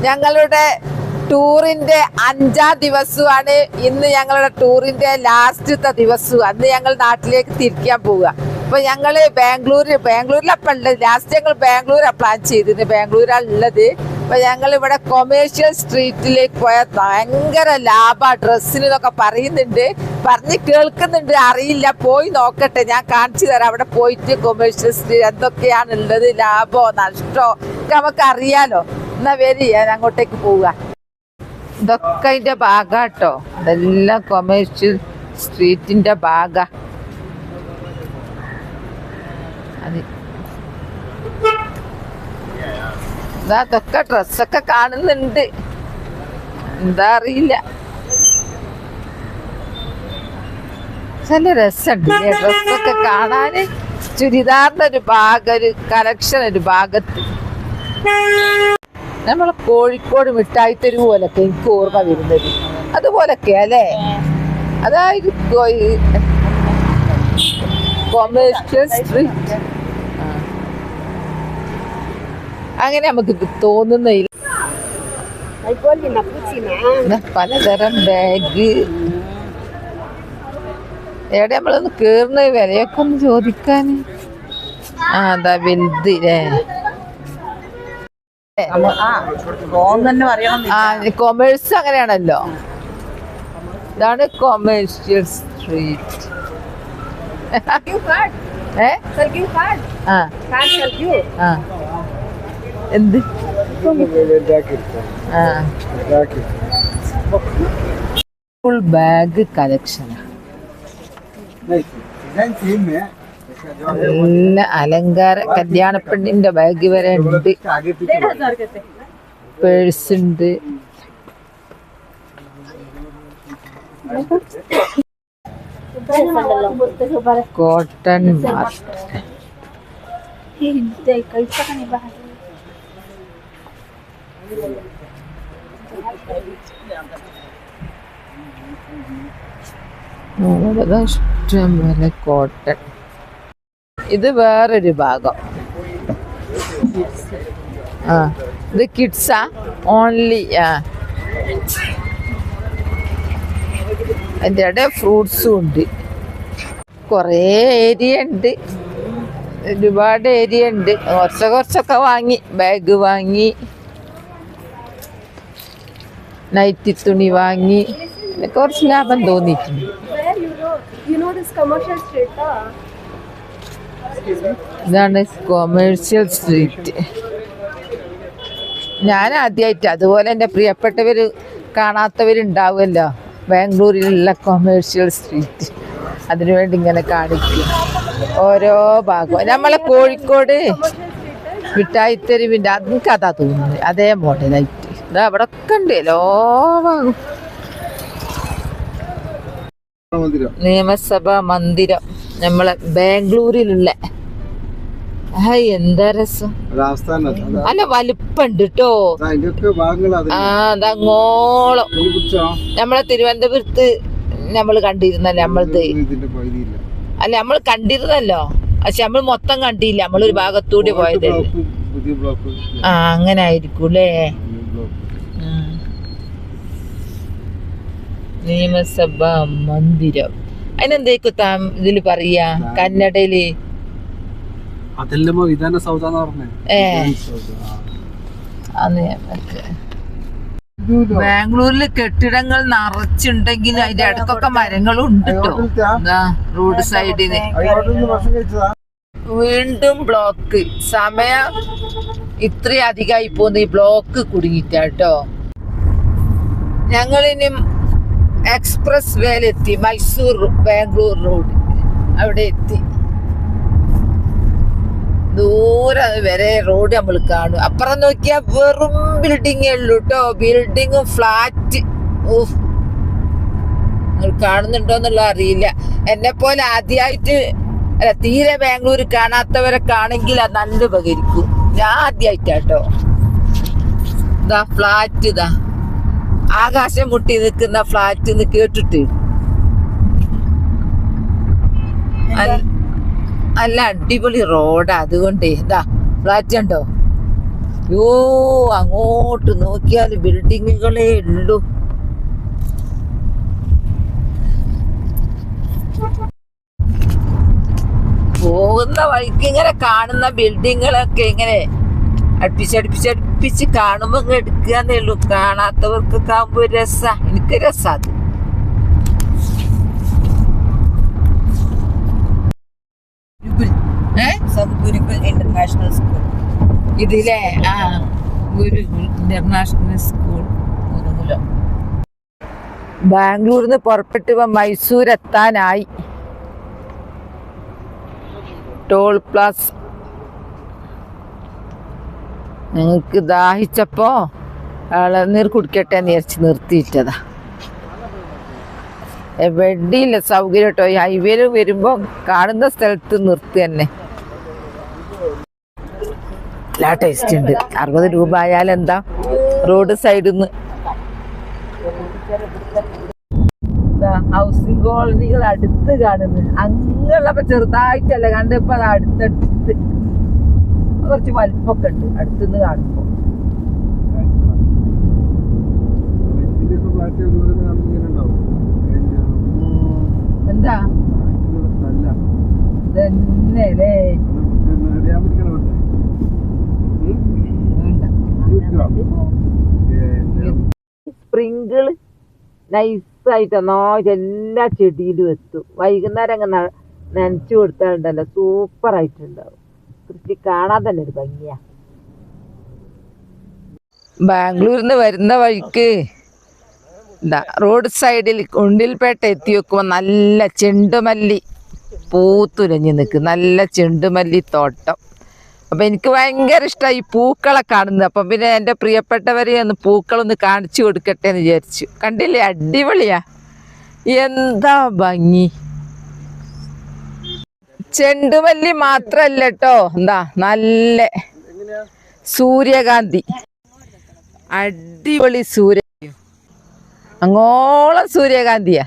ഞങ്ങളുടെ ടൂറിന്റെ 5ാം ദിവസമാണ് ഇന്ന്. ഞങ്ങളുടെ ടൂറിന്റെ ലാസ്റ്റത്തെ ദിവസവും. അന്ന് ഞങ്ങൾ നാട്ടിലേക്ക് തിരിക്കാൻ പോവുക. അപ്പൊ ഞങ്ങള് ബാംഗ്ലൂരിലപ്പം ഉള്ളത്. ലാസ്റ്റ് ഞങ്ങൾ ബാംഗ്ലൂരാണ് പ്ലാൻ ചെയ്തത്. ബാംഗ്ലൂരാണ് ഉള്ളത്. അപ്പൊ ഞങ്ങൾ ഇവിടെ കൊമേഴ്ഷ്യൽ സ്ട്രീറ്റിലേക്ക് പോയാൽ ഭയങ്കര ലാഭ ഡ്രസ്സിനൊക്കെ പറഞ്ഞ് കേൾക്കുന്നുണ്ട്. അറിയില്ല, പോയി നോക്കട്ടെ, ഞാൻ കാണിച്ചു തരാം. അവിടെ പോയിട്ട് കൊമേഴ്ഷ്യൽ സ്ട്രീറ്റ് എന്തൊക്കെയാണ് ഉള്ളത്, ലാഭമോ നഷ്ടമോ ഒക്കെ നമുക്ക് അറിയാലോ. എന്നാ വരി, ഞാൻ അങ്ങോട്ടേക്ക് പോവുക. ഇതൊക്കെ അതിന്റെ ഭാഗാട്ടോ. ഇതെല്ലാം കൊമേഴ്ഷ്യൽ സ്ട്രീറ്റിന്റെ ഭാഗ. അതൊക്കെ ഡ്രസ്സൊക്കെ കാണുന്നുണ്ട്. എന്താ അറിയില്ല, നല്ല രസമുണ്ട് ഡ്രസ്സൊക്കെ കാണാന്. ചുരിദാറിന്റെ ഒരു ഭാഗം, ഒരു കളക്ഷൻ ഒരു ഭാഗത്ത്. നമ്മളെ കോഴിക്കോട് മിഠായി തെരുവ് പോലൊക്കെ എനിക്ക് ഓർമ്മ വരുന്നത്. അതുപോലൊക്കെ അല്ലേ? അതായത് കൊമേഴ്ഷ്യൽ സ്ട്രീറ്റ് അങ്ങനെ നമുക്ക് തോന്നുന്നില്ല. പലതരം ബാഗ്. എവിടെ നമ്മളൊന്ന് കേറുന്ന വിലയൊക്കെ ഒന്ന് ചോദിക്കാൻ. അതാ വലുതില്ലേ? കൊമേഴ്സ് അങ്ങനെയാണല്ലോ. ഇതാണ് കൊമേഴ്ഷ്യൽ സ്ട്രീറ്റ്. എന്ത് ഫുൾ ബാഗ് കളക്ഷനാ. നല്ല അലങ്കാര കല്യാണ പെണ്ണിന്റെ ബാഗ് വരെ ഉണ്ട്. പേഴ്സ് ഉണ്ട്. Cotton market. ഇഷ്ടം പോലെ കോട്ടൺ. ഇത് വേറൊരു ഭാഗം. ഇത് കിഡ്സാ ഓൺലി. അതിൻ്റെ ഇടയിൽ ഫ്രൂട്ട്സും ഉണ്ട്. കുറേ ഏരിയ ഉണ്ട്, ഒരുപാട് ഏരിയ ഉണ്ട്. കുറച്ചൊക്കെ വാങ്ങി, ബാഗ് വാങ്ങി, നൈറ്റി തുണി വാങ്ങി. കുറച്ച് ലാഭം തോന്നിയിട്ടുണ്ട്. ഇതാണ് കൊമേഴ്ഷ്യൽ സ്ട്രീറ്റ്. ഞാൻ ആദ്യമായിട്ട്, അതുപോലെ എൻ്റെ പ്രിയപ്പെട്ടവർ കാണാത്തവരുണ്ടാവുമല്ലോ, ബാംഗ്ലൂരിലുള്ള കൊമേഴ്ഷ്യൽ സ്ട്രീറ്റ്. അതിനുവേണ്ടി ഇങ്ങനെ കാണിക്കും ഓരോ ഭാഗവും. നമ്മളെ കോഴിക്കോട് മിഠായി തെരുവിൻ്റെ എനിക്ക് അതാ തോന്നുന്നത്, അതേ മോഡലായിട്ട്. ഇതാ അവിടെ ഒക്കെ ഉണ്ട് എല്ലാ ഭാഗവും. നിയമസഭാ മന്ദിരം നമ്മളെ ബാംഗ്ലൂരിലുള്ള. എന്താ രസം. അല്ല വലിപ്പുണ്ട് കേട്ടോ. അതങ്ങോളം നമ്മളെ തിരുവനന്തപുരത്ത് നമ്മൾ കണ്ടിരുന്നല്ലോ. അല്ല നമ്മൾ കണ്ടിരുന്നല്ലോ, പക്ഷെ നമ്മൾ മൊത്തം കണ്ടില്ല. നമ്മളൊരു ഭാഗത്തൂടെ പോയത്. അങ്ങനെ ആയിരിക്കൂല്ലേ. നിയമസഭാ മന്ദിരം. അതിനെന്തേക്കും ഇതില് പറയാ കന്നഡയില്? ബാംഗ്ലൂരില് കെട്ടിടങ്ങൾ നിറച്ചുണ്ടെങ്കിലും അതിന്റെ അടുത്തൊക്കെ മരങ്ങളും ഉണ്ട് കേട്ടോ. റോഡ് സൈഡിന് വീണ്ടും ബ്ലോക്ക്. സമയം ഇത്രയും അധികമായി പോകുന്ന ഈ ബ്ലോക്ക് കുടുങ്ങിട്ടാട്ടോ. ഞങ്ങളിനി എക്സ്പ്രസ് വേയിലെത്തി. മൈസൂർ ബാംഗ്ലൂർ റോഡ് അവിടെ എത്തി. ദൂരെ വരെ റോഡ് നമ്മൾ കാണും. അപ്പുറം നോക്കിയാൽ വെറും ബിൽഡിങ്ങേ ഉള്ളൂ കേട്ടോ. ബിൽഡിങ്ങും ഫ്ലാറ്റ്. നിങ്ങൾ കാണുന്നുണ്ടോ എന്നുള്ള അറിയില്ല. എന്നെ പോലെ ആദ്യമായിട്ട്, അല്ല തീരെ ബാംഗ്ലൂർ കാണാത്തവരൊക്കെ ആണെങ്കിൽ അത് നല്ല ഉപകരിക്കും. ഞാൻ ആദ്യമായിട്ടാട്ടോ. ഇതാ ഫ്ലാറ്റ്, ഇതാ ആകാശം മുട്ടി നിൽക്കുന്ന ഫ്ലാറ്റ് എന്ന് കേട്ടിട്ട്. നല്ല അടിപൊളി റോഡാ. അതുകൊണ്ട് ഇതാ ഫ്ലാറ്റ് ഉണ്ടോ, യോ അങ്ങോട്ട് നോക്കിയാൽ ബിൽഡിങ്ങുകളേ ഉള്ളൂ. പോകുന്ന വഴിക്ക് ഇങ്ങനെ കാണുന്ന ബിൽഡിങ്ങുകളൊക്കെ ഇങ്ങനെ അടുപ്പിച്ച് കാണുമ്പോ എടുക്കാന്നേ ഉള്ളൂ. കാണാത്തവർക്കൊക്കെ ആകുമ്പോ രസാ. എനിക്ക് രസാ അത്. ഗുരുകുൽ ഇന്റർനാഷണൽ സ്കൂൾ ഇതിലെ ഗുരുകുൽ ഇന്റർനാഷണൽ സ്കൂൾ ഗുരുകുലം. ബാംഗ്ലൂരിന്ന് പുറപ്പെട്ട് മൈസൂർ എത്താനായി. ടോൾ പ്ലാസ് ഞങ്ങൾക്ക് ദാഹിച്ചപ്പോ ഇളനീർ കുടിക്കട്ടെ എന്ന് വിചാരിച്ച് നിർത്തിയിട്ടതാ. എവിടെയില്ല സൗകര്യം കേട്ടോ. ഈ ഹൈവേയിൽ വരുമ്പോ കാണുന്ന സ്ഥലത്ത് നിർത്തി തന്നെ. എല്ലാ ടേസ്റ്റ് ഉണ്ട്. 60 രൂപ ആയാലും എന്താ റോഡ് സൈഡിൽ നിന്ന്. ഹൗസിംഗ് കോളനികൾ അടുത്ത് കാണുന്നു. അങ്ങുള്ളപ്പോ ചെറുതായിട്ടല്ല കണ്ടപ്പോ അത് അടുത്തടുത്ത് കുറച്ച് വലിപ്പൊക്കെ ഉണ്ട് അടുത്തുനിന്ന് കാണുമ്പോ. എന്താ ഇതന്നെയല്ലേ സ്പ്രിങ്കിള് നൈസായിട്ട് നന്നായിട്ട് എല്ലാ ചെടിയിലും എത്തും. വൈകുന്നേരം അങ്ങ് നനച്ചു കൊടുത്താലുണ്ടല്ലോ സൂപ്പർ ആയിട്ടുണ്ടാവും. കൃഷി കാണാൻ തന്നെ ഒരു ഭംഗിയാ. ബാംഗ്ലൂരിന്ന് വരുന്ന വഴിക്ക് റോഡ് സൈഡിൽ ഉണ്ടിൽപേട്ട എത്തി വെക്കുമ്പോ നല്ല ചെണ്ടുമല്ലി പൂത്തുലഞ്ഞു നിൽക്കും. നല്ല ചെണ്ടുമല്ലി തോട്ടം. അപ്പൊ എനിക്ക് ഭയങ്കര ഇഷ്ടമായി ഈ പൂക്കളെ കാണുന്നത്. അപ്പം പിന്നെ എൻ്റെ പ്രിയപ്പെട്ടവരെ ഒന്ന് പൂക്കളൊന്ന് കാണിച്ചു കൊടുക്കട്ടെ എന്ന് വിചാരിച്ചു. കണ്ടില്ലേ, അടിപൊളിയാ. എന്താ ഭംഗി. ചെണ്ടുമല്ലി മാത്രല്ല കേട്ടോ, എന്താ നല്ല സൂര്യകാന്തി, അടിപൊളി അങ്ങോളം സൂര്യകാന്തിയാ.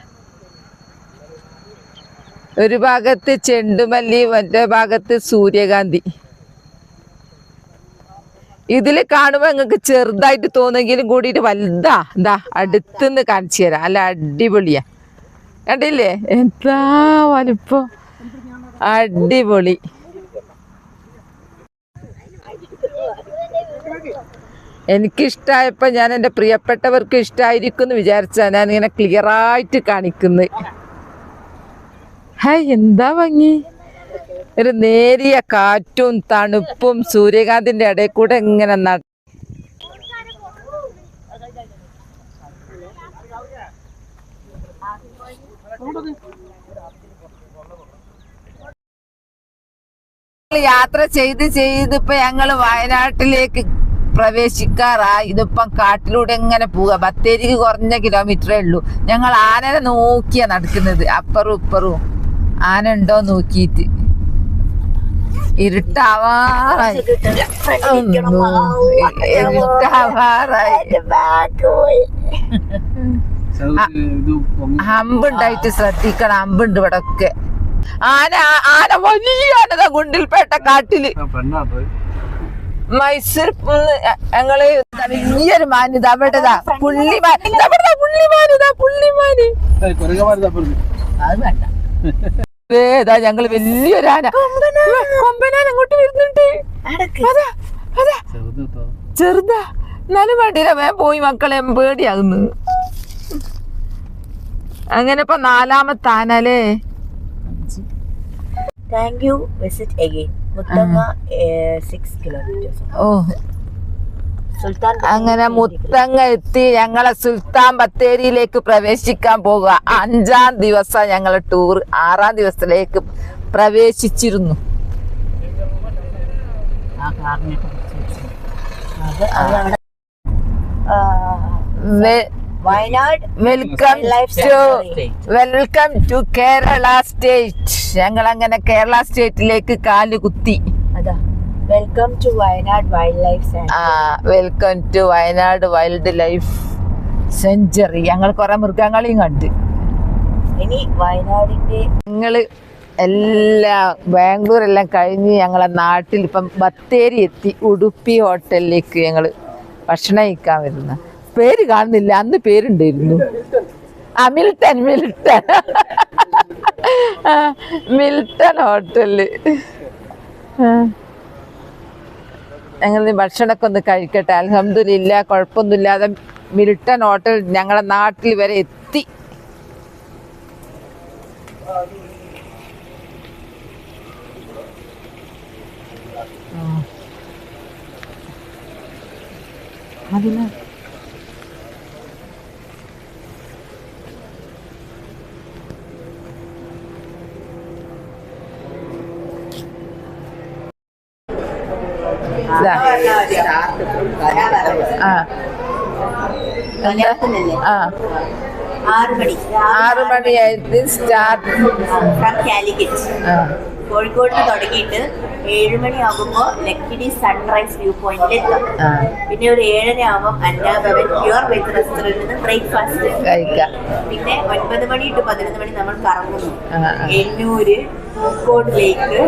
ഒരു ഭാഗത്ത് ചെണ്ടുമല്ലി, മറ്റേ ഭാഗത്ത് സൂര്യകാന്തി. ഇതില് കാണുമ്പോ നിങ്ങൾക്ക് ചെറുതായിട്ട് തോന്നെങ്കിലും കൂടിയിട്ട് വലുതാ. എന്താ അടുത്തുനിന്ന് കാണിച്ചു തരാം. അല്ല അടിപൊളിയാ. കണ്ടില്ലേ എന്താ വലുപ്പം, അടിപൊളി. എനിക്കിഷ്ടമായപ്പോൾ ഞാൻ എൻ്റെ പ്രിയപ്പെട്ടവർക്ക് ഇഷ്ടമായിരിക്കും എന്ന് വിചാരിച്ചാൽ ഞാനിങ്ങനെ ക്ലിയറായിട്ട് കാണിക്കുന്നത്. ഹായ് എന്താ ഭംഗി. ഒരു നേരിയ കാറ്റും തണുപ്പും സൂര്യകാന്തിൻ്റെ ഇടയിൽ കൂടെ ഇങ്ങനെ യാത്ര ചെയ്ത് ഇപ്പൊ ഞങ്ങള് വയനാട്ടിലേക്ക് പ്രവേശിക്കാറായി. ഇതിപ്പം കാട്ടിലൂടെ എങ്ങനെ പോവുക. ബത്തേരിക്ക് കുറഞ്ഞ കിലോമീറ്ററേ ഉള്ളൂ. ഞങ്ങൾ ആനനെ നോക്കിയാ നടക്കുന്നത്. അപ്പറും ഇപ്പറും ആന ഉണ്ടോ നോക്കിയിട്ട്. ഇരുട്ടാവാറായി. ഹമ്പുണ്ടായിട്ട് ശ്രദ്ധിക്കണം. ഹമ്പുണ്ട് ഇവിടെ ഒക്കെ. ആന വലിയ ആനതാ ഗുണ്ടിൽപേട്ട കാട്ടില്. മൈസൂർ ഞങ്ങള് വലിയൊരു മാനിത അവിടെതാ പുള്ളിമാനിതാ ഏതാ ഞങ്ങള് വലിയൊരു ആന. കൊമ്പനാൻ അങ്ങോട്ട് വരുന്നുണ്ട്. ചെറുതാ എന്നാലും വേണ്ടിയില്ല. വേ പോയി മക്കളെ, പേടിയാകുന്നു. അങ്ങനെ ഇപ്പൊ 4ാമത്തെ ആനല്ലേ. Thank you. Visit again. Muttanga 6 kilometers. ഓ അങ്ങനെ മുത്തങ്ങ എത്തി. ഞങ്ങളെ സുൽത്താൻ ബത്തേരിയിലേക്ക് പ്രവേശിക്കാൻ പോകുക. 5ാം ദിവസം ഞങ്ങളെ ടൂർ 6ാം ദിവസത്തിലേക്ക് പ്രവേശിച്ചിരുന്നു. Wayanad welcome to Kerala state. ഞങ്ങൾ അങ്ങനെ കേരള സ്റ്റേറ്റിലേക്ക് കാല് കുത്തി. Welcome to Wayanad wildlife sanctuary. Welcome to Wayanad wildlife sanctuary. ഞങ്ങൾ കുറെ മൃഗങ്ങളെയും കണ്ട്. ഇനി വയനാടിന്റെ ഞങ്ങള് എല്ലാം ബാംഗ്ലൂർ എല്ലാം കഴിഞ്ഞ് ഞങ്ങളെ നാട്ടിൽ ഇപ്പം ബത്തേരി എത്തി. ഉടുപ്പി ഹോട്ടലിലേക്ക് ഞങ്ങൾ ഭക്ഷണം കഴിക്കാൻ വരുന്ന. പേര് കാണുന്നില്ല, അന്ന് പേരുണ്ടായിരുന്നു. Milton Milton Milton hotel. ഞങ്ങൾ ഭക്ഷണമൊക്കെ ഒന്ന് കഴിക്കട്ടെ. അൽഹംദുലില്ലാ കുഴപ്പമൊന്നുമില്ലാതെ മിൽട്ടൺ ഹോട്ടൽ ഞങ്ങളെ നാട്ടിൽ വരെ എത്തി. അതിന് ആ 6 മണിയായിട്ട് സ്റ്റാർട്ട്. കോഴിക്കോട് തുടങ്ങിയിട്ട് 7 മണിയാകുമ്പോ ലക്കിടി സൺറൈസ് വ്യൂ പോയിന്റിൽ എത്താം. പിന്നെ ഒരു 7:30 ആകുമ്പോൾ അന്നാഭവൻ പ്യുവർ വെജ് റെസ്റ്റോറന്റിൽ നിന്ന് ബ്രേക്ക്ഫാസ്റ്റ് കഴിക്കാം. പിന്നെ 9 മണി to 11 മണി നമ്മൾ കറങ്ങുന്നു. എന്നൂര്, പൂക്കോട് ലേക്ക്,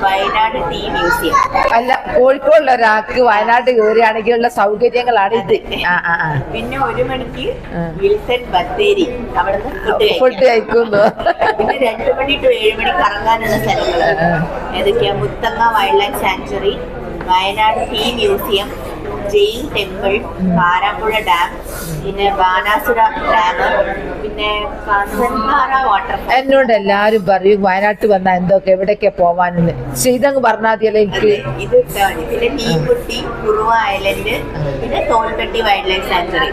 വയനാട് ടീ മ്യൂസിയം. അല്ല, കോഴിക്കോടുള്ള ഒരാൾക്ക് വയനാട് കയറുകയാണെങ്കിലുള്ള സൗകര്യങ്ങളാണ് ഇത്. പിന്നെ 1 മണിക്ക് വിൽസൺ ബത്തേരി, അവിടുന്ന് ഫുഡ് കഴിക്കുന്നു. പിന്നെ 2 മണി to 7 മണി കറങ്ങാനുള്ള സ്ഥലങ്ങൾ ഏതൊക്കെയാ? Muthanga wildlife sanctuary, Wayanad tea museum, Jain temple, Karapuzha dam, പിന്നെ ബാനാസുര ഡാം, പിന്നെ കസൻപാറ വാട്ടർഫാൾ. എന്നോട് എല്ലാരും പറയും വയനാട്ടിൽ വന്നാൽ എന്തൊക്കെ എവിടെയൊക്കെ പോവാനെന്ന്. ചെയ്തങ്ങ് പറഞ്ഞാൽ മതിയല്ലേ എനിക്ക്. ഇത് പിന്നെ മീൻകുട്ടി, കുറുവ ഐലൻഡ്, പിന്നെ തോൽപ്പെട്ടി വൈൽഡ് ലൈഫ് സാങ്ച്വറി.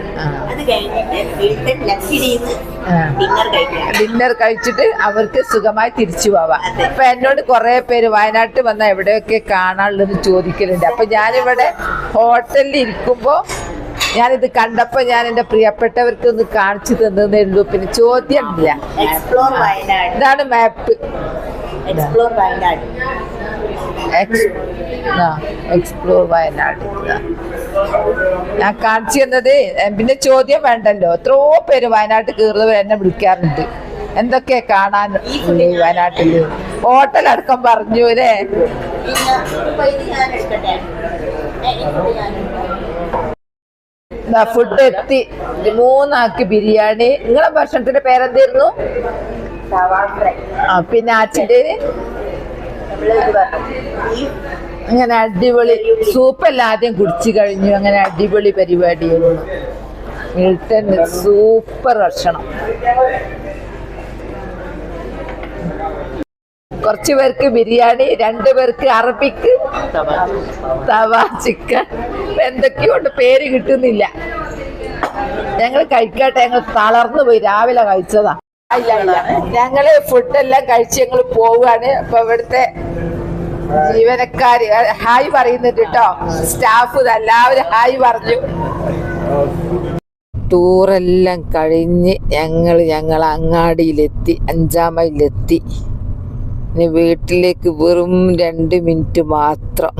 അത് കഴിഞ്ഞിട്ട് വീട്ടിൽ ലക്കിടിന്ന് ഡിന്നർ കഴിച്ചിട്ട് അവർക്ക് സുഖമായി തിരിച്ചു പോവാം. അപ്പൊ എന്നോട് കുറെ പേര് വയനാട്ടിൽ വന്നാൽ എവിടെയൊക്കെ കാണാനുള്ളത് ചോദിക്കലുണ്ട്. അപ്പൊ ഞാനിവിടെ ഹോട്ടലിൽ ഇരിക്കുമ്പോ ഞാനിത് കണ്ടപ്പോ ഞാൻ എന്റെ പ്രിയപ്പെട്ടവർക്ക് ഒന്ന് കാണിച്ചു തന്നതേ ഉള്ളൂ. പിന്നെ ചോദ്യം ഇല്ല. ഇതാണ് മാപ്പ്. എക്സ്പ്ലോർ വയനാട്. എക്സ്പ്ലോർ വയനാട് ഞാൻ കാണിച്ചു തന്നത്. പിന്നെ ചോദ്യം വേണ്ടല്ലോ. എത്രയോ പേര് വയനാട്ടിൽ കയറുന്നവർ എന്നെ വിളിക്കാറുണ്ട്. എന്തൊക്കെ കാണാൻ വയനാട്ടില്. ഹോട്ടലടക്കം പറഞ്ഞു അല്ലേ. ഫുഡ് എത്തി. 3 ആൾക്ക് ബിരിയാണി. നിങ്ങളെ ഭക്ഷണത്തിന്റെ പേരെന്തായിരുന്നു? പിന്നെ ആച്ചിന്റെ അങ്ങനെ അടിപൊളി സൂപ്പെല്ലാം ആദ്യം കുടിച്ചു കഴിഞ്ഞു. അങ്ങനെ അടിപൊളി പരിപാടിയായിരുന്നു. മിൽട്ടൺ സൂപ്പർ ഭക്ഷണം. കുറച്ചു പേർക്ക് ബിരിയാണി, 2 പേർക്ക് അറബിക്ക് തവ ചിക്കൻ, എന്തൊക്കെയുണ്ട് പേര് കിട്ടുന്നില്ല. ഞങ്ങൾ കഴിക്കട്ടെ. ഞങ്ങൾ തളർന്നു പോയി. രാവിലെ കഴിച്ചതാ. ഞങ്ങള് ഫുഡെല്ലാം കഴിച്ച് ഞങ്ങൾ പോവുകയാണ്. അപ്പൊ ഇവിടുത്തെ ജീവനക്കാര് ഹായ് പറയുന്നുണ്ട് കേട്ടോ. സ്റ്റാഫ് എല്ലാവരും ഹായ് പറഞ്ഞു. ടൂറെല്ലാം കഴിഞ്ഞ് ഞങ്ങൾ അങ്ങാടിയിലെത്തി, 5 മൈലിലെത്തി. ഇനി വീട്ടിലേക്ക് വെറും 2 മിനിറ്റ് മാത്രം.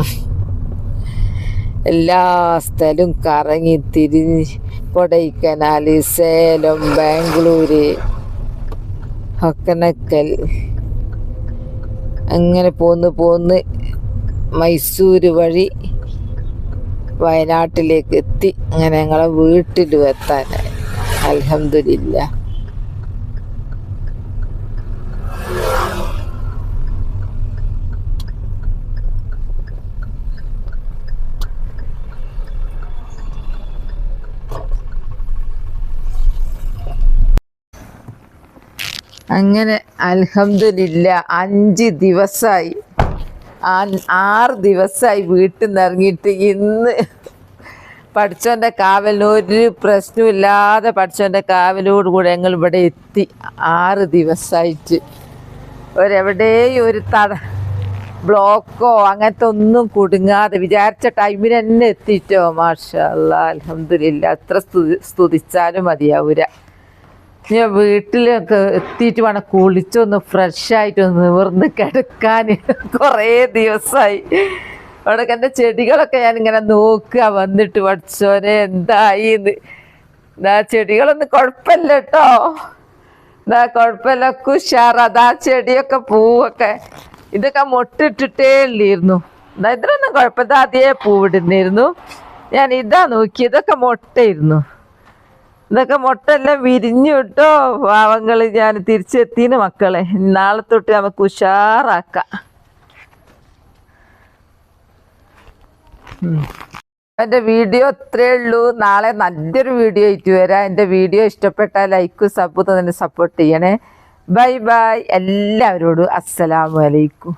എല്ലാ സ്ഥലവും കറങ്ങി തിരിഞ്ഞ് കൊടൈക്കനാല്, സേലം, ബാംഗ്ലൂര്, ഹൊക്കനക്കൽ അങ്ങനെ പോന്ന് മൈസൂര് വഴി വയനാട്ടിലേക്ക് എത്തി. അങ്ങനെ ഞങ്ങളെ വീട്ടിലും എത്താനായി. അൽഹംദുലില്ലാ. അങ്ങനെ അൽഹംദുലില്ലാ 5 ദിവസമായി, 6 ദിവസമായി വീട്ടിൽ നിന്ന് ഇറങ്ങിയിട്ട്. ഇന്ന് പഠിച്ചവൻ്റെ കാവലിന് ഒരു പ്രശ്നമില്ലാതെ പഠിച്ചവൻ്റെ കാവലോടുകൂടെ ഞങ്ങൾ ഇവിടെ എത്തി. 6 ദിവസമായിട്ട് ഒരെവിടെയും ഒരു ബ്ലോക്കോ അങ്ങനത്തെ ഒന്നും കുടുങ്ങാതെ വിചാരിച്ച ടൈമിന് തന്നെ എത്തിയിട്ടോ. മാഷാ അല്ലാ അൽഹംദുലില്ലാ. എത്ര സ്തുതിച്ചാലും മതിയാവൂല. ഞാൻ വീട്ടിലൊക്കെ എത്തിയിട്ട് വേണം കുളിച്ചൊന്ന് ഫ്രഷായിട്ടൊന്ന് നിവർന്ന് കിടക്കാൻ. കുറേ ദിവസമായി. അവിടെ എൻ്റെ ചെടികളൊക്കെ ഞാനിങ്ങനെ നോക്കുക വന്നിട്ട്. പഠിച്ചോനെ എന്തായിന്ന്. ചെടികളൊന്നും കുഴപ്പമില്ല കേട്ടോ. ഇതാ കുഴപ്പമില്ല, ഉഷാർ. അതാ ചെടിയൊക്കെ പൂവൊക്കെ ഇതൊക്കെ മൊട്ടിട്ടിട്ടേ ഇല്ലായിരുന്നു. എന്നാ ഇത്രയൊന്നും കുഴപ്പമില്ല, അതേ പൂവിടുന്നിരുന്നു. ഞാൻ ഇതാ നോക്കി, ഇതൊക്കെ മൊട്ടയിരുന്നു. ഇതൊക്കെ മൊട്ടെല്ലാം വിരിഞ്ഞു കിട്ടോ പാവങ്ങള്. ഞാൻ തിരിച്ചെത്തിന് മക്കളെ. നാളെ തൊട്ട് നമുക്ക് ഉഷാറാക്കാം. എൻ്റെ വീഡിയോ ഇത്രയേ ഉള്ളൂ. നാളെ നല്ലൊരു വീഡിയോ ആയിട്ട് വരാം. എൻ്റെ വീഡിയോ ഇഷ്ടപ്പെട്ടാൽ ലൈക്കും സബും തന്നെ സപ്പോർട്ട് ചെയ്യണേ. ബൈ ബൈ എല്ലാവരോടും. അസ്സലാമു അലൈക്കും.